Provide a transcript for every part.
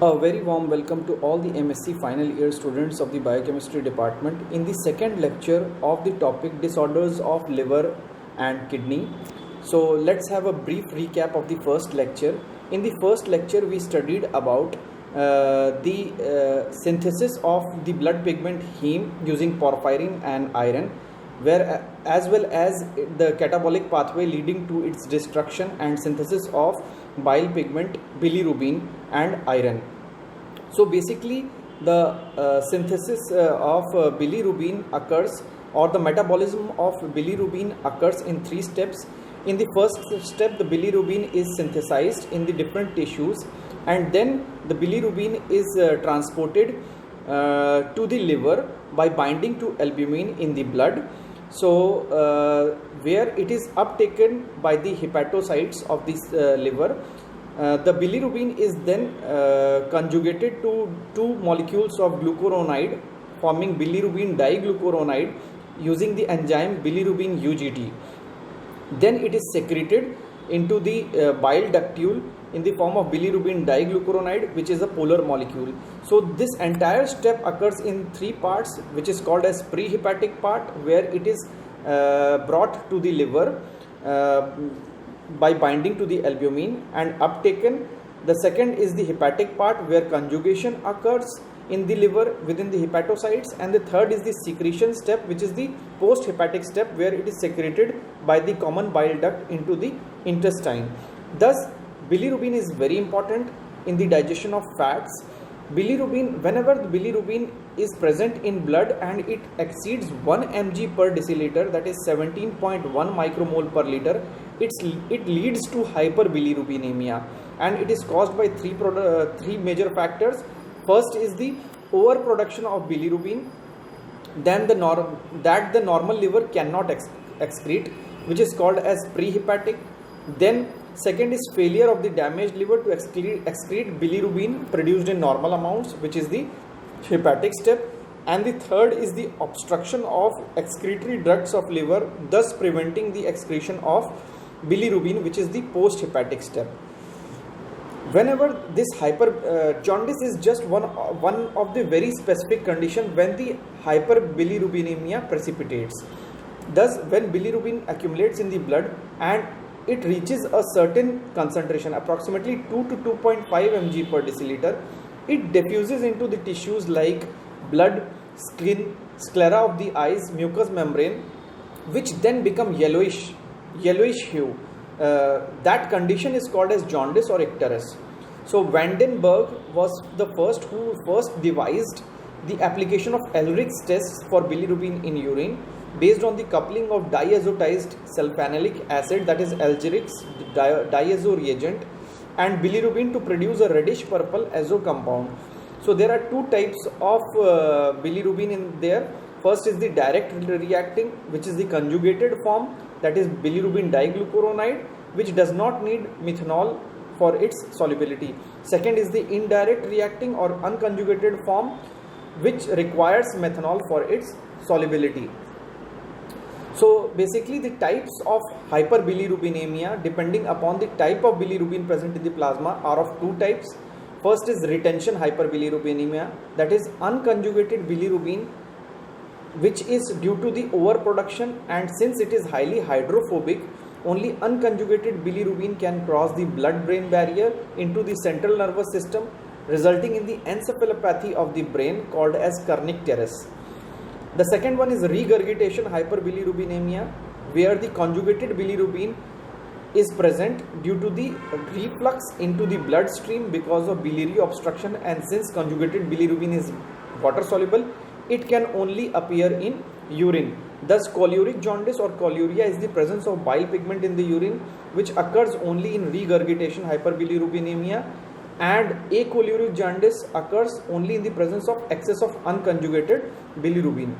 A very warm welcome to all the MSc final year students of the biochemistry department in the second lecture of the topic disorders of liver and kidney. So let's have a brief recap of the first lecture. In the first lecture we studied about the synthesis of the blood pigment heme using porphyrin and iron, where as well as the catabolic pathway leading to its destruction and synthesis of bile pigment bilirubin and iron. So basically the synthesis of bilirubin occurs, or the metabolism of bilirubin occurs in three steps. In the first step, the bilirubin is synthesized in the different tissues, and then the bilirubin is transported to the liver by binding to albumin in the blood. So where it is uptaken by the hepatocytes of this liver. The bilirubin is then conjugated to two molecules of glucuronide, forming bilirubin diglucuronide using the enzyme bilirubin UGT. Then it is secreted into the bile ductule in the form of bilirubin diglucuronide, which is a polar molecule. So this entire step occurs in three parts, which is called as prehepatic part, where it is brought to the liver by binding to the albumin and uptaken. The second is the hepatic part, where conjugation occurs in the liver within the hepatocytes, and the third is the secretion step, which is the post hepatic step, where it is secreted by the common bile duct into the intestine. Thus bilirubin is very important in the digestion of fats. Bilirubin, whenever the bilirubin is present in blood and it exceeds 1 mg per deciliter, that is 17.1 micromole per liter, it leads to hyperbilirubinemia, and it is caused by three major factors. First is the overproduction of bilirubin, then the normal liver cannot excrete, which is called as prehepatic. Then second is failure of the damaged liver to excrete bilirubin produced in normal amounts, which is the hepatic step. And the third is the obstruction of excretory ducts of liver, thus preventing the excretion of bilirubin, which is the post hepatic step. Whenever this jaundice is just one of the very specific condition when the hyperbilirubinemia precipitates. Thus when bilirubin accumulates in the blood and it reaches a certain concentration, approximately 2 to 2.5 mg per deciliter, it diffuses into the tissues like blood, skin, sclera of the eyes, mucous membrane, which then become yellowish hue. That condition is called as jaundice or icterus. So Vandenberg was the first who devised the application of Ehrlich's tests for bilirubin in urine based on the coupling of diazotized sulfanilic acid, that is Ehrlich's diazo reagent, and bilirubin to produce a reddish purple azo compound. So there are two types of bilirubin in there. First is the direct reacting, which is the conjugated form, that is bilirubin diglucuronide, which does not need methanol for its solubility. Second is the indirect reacting or unconjugated form, which requires methanol for its solubility. So basically the types of hyperbilirubinemia, depending upon the type of bilirubin present in the plasma, are of two types. First is retention hyperbilirubinemia, that is unconjugated bilirubin, which is due to the overproduction, and since it is highly hydrophobic, only unconjugated bilirubin can cross the blood-brain barrier into the central nervous system, resulting in the encephalopathy of the brain called as kernicterus. The second one is regurgitation hyperbilirubinemia, where the conjugated bilirubin is present due to the reflux into the bloodstream because of biliary obstruction, and since conjugated bilirubin is water soluble, it can only appear in urine. Thus choleric jaundice or choleria is the presence of bile pigment in the urine, which occurs only in regurgitation hyperbilirubinemia, and acholeric jaundice occurs only in the presence of excess of unconjugated bilirubin.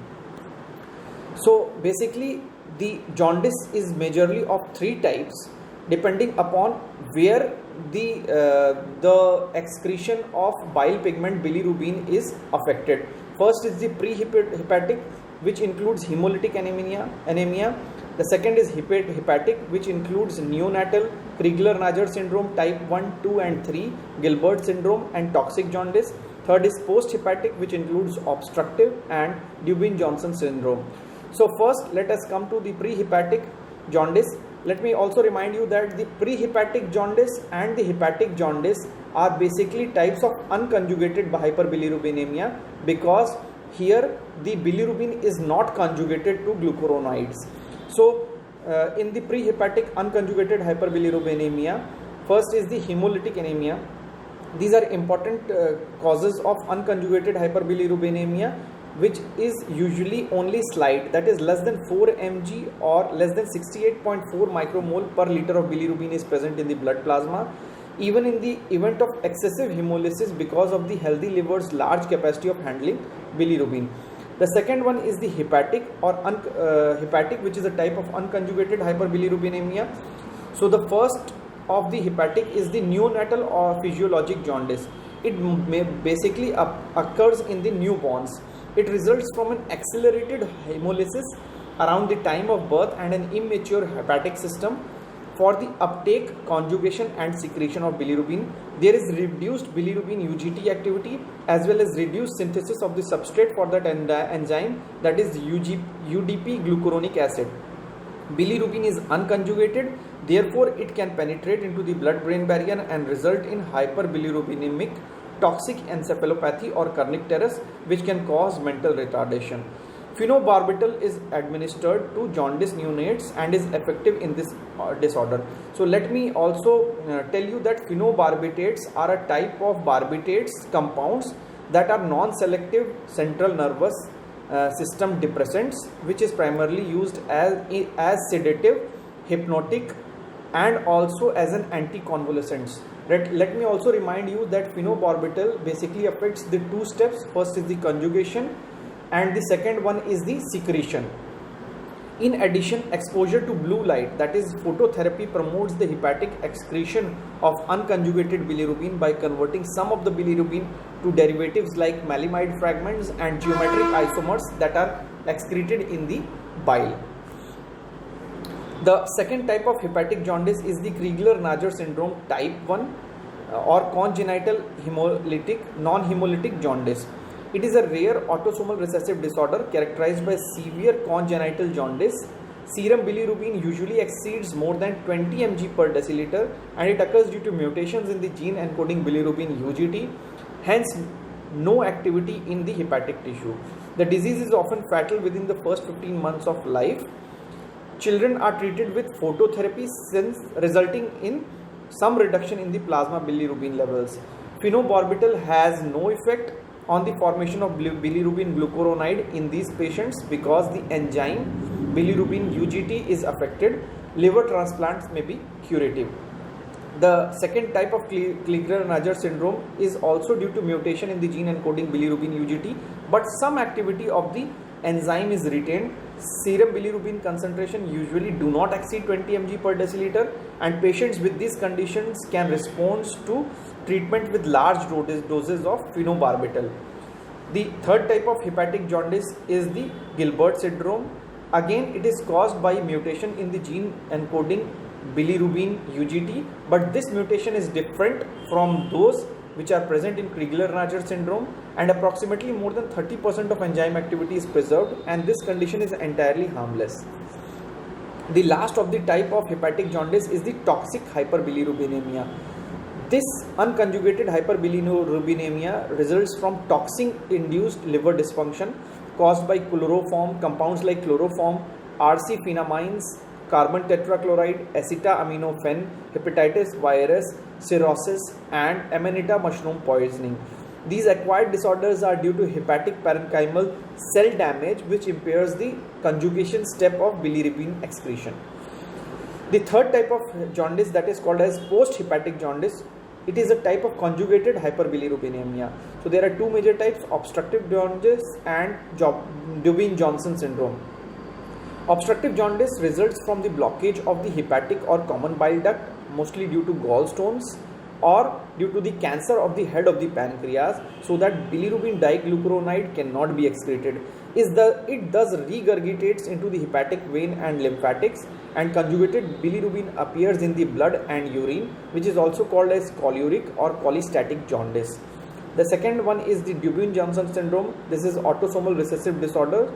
So basically the jaundice is majorly of three types, depending upon where the excretion of bile pigment bilirubin is affected. First is the prehepatic, which includes hemolytic anemia. The second is hepatic, which includes neonatal, Crigler-Najjar syndrome type 1, 2 and 3, Gilbert syndrome and toxic jaundice. Third is post-hepatic, which includes obstructive and Dubin-Johnson syndrome. So first, let us come to the pre-hepatic jaundice. Let me also remind you that the pre-hepatic jaundice and the hepatic jaundice are basically types of unconjugated hyperbilirubinemia, because here the bilirubin is not conjugated to glucuronides. So in the pre-hepatic unconjugated hyperbilirubinemia, first is the hemolytic anemia. These are important causes of unconjugated hyperbilirubinemia, which is usually only slight, that is less than 4 mg or less than 68.4 micromole per liter of bilirubin is present in the blood plasma, even in the event of excessive hemolysis because of the healthy liver's large capacity of handling bilirubin. The second one is the hepatic or hepatic, which is a type of unconjugated hyperbilirubinemia. So the first of the hepatic is the neonatal or physiologic jaundice. It basically occurs in the newborns. It results from an accelerated hemolysis around the time of birth and an immature hepatic system. For the uptake, conjugation and secretion of bilirubin, there is reduced bilirubin UGT activity as well as reduced synthesis of the substrate for that enzyme, that is UDP glucuronic acid. Bilirubin is unconjugated, therefore it can penetrate into the blood-brain barrier and result in hyperbilirubinemic toxic encephalopathy or Kernicterus, which can cause mental retardation. Phenobarbital is administered to jaundice neonates and is effective in this disorder. So let me also tell you that phenobarbitates are a type of barbitates compounds that are non-selective central nervous system depressants, which is primarily used as sedative, hypnotic and also as an anticonvulsant. Let me also remind you that phenobarbital basically affects the two steps. First is the conjugation and the second one is the secretion. In addition, exposure to blue light, that is phototherapy, promotes the hepatic excretion of unconjugated bilirubin by converting some of the bilirubin to derivatives like maleimide fragments and geometric isomers that are excreted in the bile. The second type of hepatic jaundice is the Crigler-Najjar syndrome type 1 or congenital non-hemolytic jaundice. It is a rare autosomal recessive disorder characterized by severe congenital jaundice. Serum bilirubin usually exceeds more than 20 mg per deciliter and it occurs due to mutations in the gene encoding bilirubin UGT, hence no activity in the hepatic tissue. The disease is often fatal within the first 15 months of life. Children are treated with phototherapy, since resulting in some reduction in the plasma bilirubin levels. Phenobarbital has no effect on the formation of bilirubin glucuronide in these patients because the enzyme bilirubin UGT is affected. Liver transplants may be curative. The second type of Crigler-Najjar syndrome is also due to mutation in the gene encoding bilirubin UGT, but some activity of the enzyme is retained. Serum bilirubin concentration usually do not exceed 20 mg per deciliter and patients with these conditions can respond to treatment with large doses of phenobarbital. The third type of hepatic jaundice is the Gilbert syndrome. Again, it is caused by mutation in the gene encoding bilirubin UGT, but this mutation is different from those which are present in Crigler-Najjar syndrome, and approximately more than 30% of enzyme activity is preserved, and this condition is entirely harmless. The last of the type of hepatic jaundice is the toxic hyperbilirubinemia. This unconjugated hyperbilirubinemia results from toxin-induced liver dysfunction caused by chloroform compounds like chloroform, RC-phenamines, carbon tetrachloride, acetaminophen, hepatitis virus, cirrhosis, and Amanita mushroom poisoning. These acquired disorders are due to hepatic parenchymal cell damage, which impairs the conjugation step of bilirubin excretion. The third type of jaundice, that is called as post-hepatic jaundice, it is a type of conjugated hyperbilirubinemia. So there are two major types: obstructive jaundice and Dubin-Johnson syndrome. Obstructive jaundice results from the blockage of the hepatic or common bile duct, mostly due to gallstones, or due to the cancer of the head of the pancreas, so that bilirubin diglucuronide cannot be excreted. It thus regurgitates into the hepatic vein and lymphatics, and conjugated bilirubin appears in the blood and urine, which is also called as choleric or cholestatic jaundice. The second one is the Dubin-Johnson syndrome. This is autosomal recessive disorder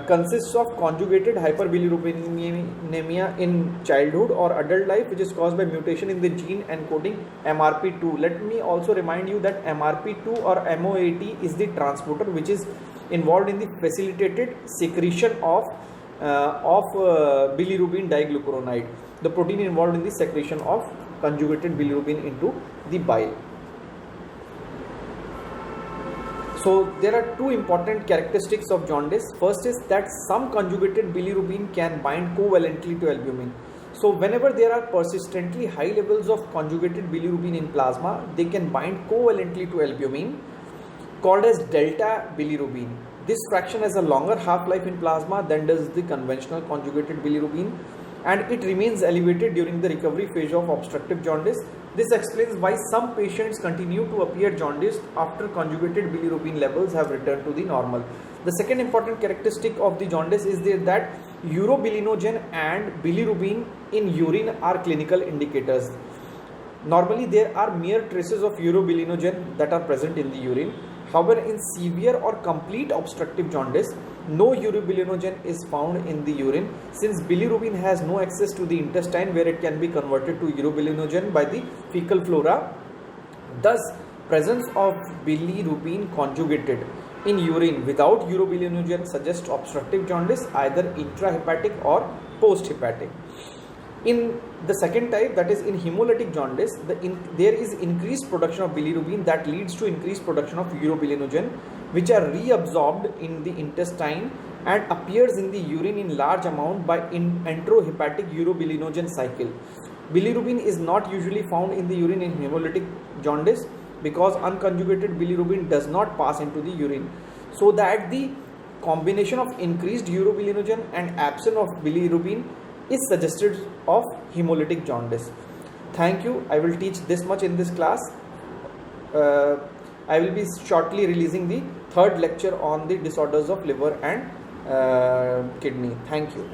consists of conjugated hyperbilirubinemia in childhood or adult life, which is caused by mutation in the gene encoding MRP2. Let me also remind you that MRP2 or MOAT is the transporter which is involved in the facilitated secretion of bilirubin diglucuronide, the protein involved in the secretion of conjugated bilirubin into the bile. So there are two important characteristics of jaundice. First is that some conjugated bilirubin can bind covalently to albumin. So whenever there are persistently high levels of conjugated bilirubin in plasma, they can bind covalently to albumin, called as delta bilirubin. This fraction has a longer half-life in plasma than does the conventional conjugated bilirubin, and it remains elevated during the recovery phase of obstructive jaundice. This explains why some patients continue to appear jaundiced after conjugated bilirubin levels have returned to the normal. The second important characteristic of the jaundice is that urobilinogen and bilirubin in urine are clinical indicators. Normally there are mere traces of urobilinogen that are present in the urine. However, in severe or complete obstructive jaundice, no urobilinogen is found in the urine, since bilirubin has no access to the intestine where it can be converted to urobilinogen by the fecal flora. Thus, presence of bilirubin conjugated in urine without urobilinogen suggests obstructive jaundice, either intrahepatic or posthepatic. In the second type, that is in hemolytic jaundice, there is increased production of bilirubin that leads to increased production of urobilinogen, which are reabsorbed in the intestine and appears in the urine in large amount by enterohepatic urobilinogen cycle. Bilirubin is not usually found in the urine in hemolytic jaundice because unconjugated bilirubin does not pass into the urine, so that the combination of increased urobilinogen and absence of bilirubin is suggested of hemolytic jaundice. Thank you. I will teach this much in this class. I will be shortly releasing the third lecture on the disorders of liver and kidney. Thank you.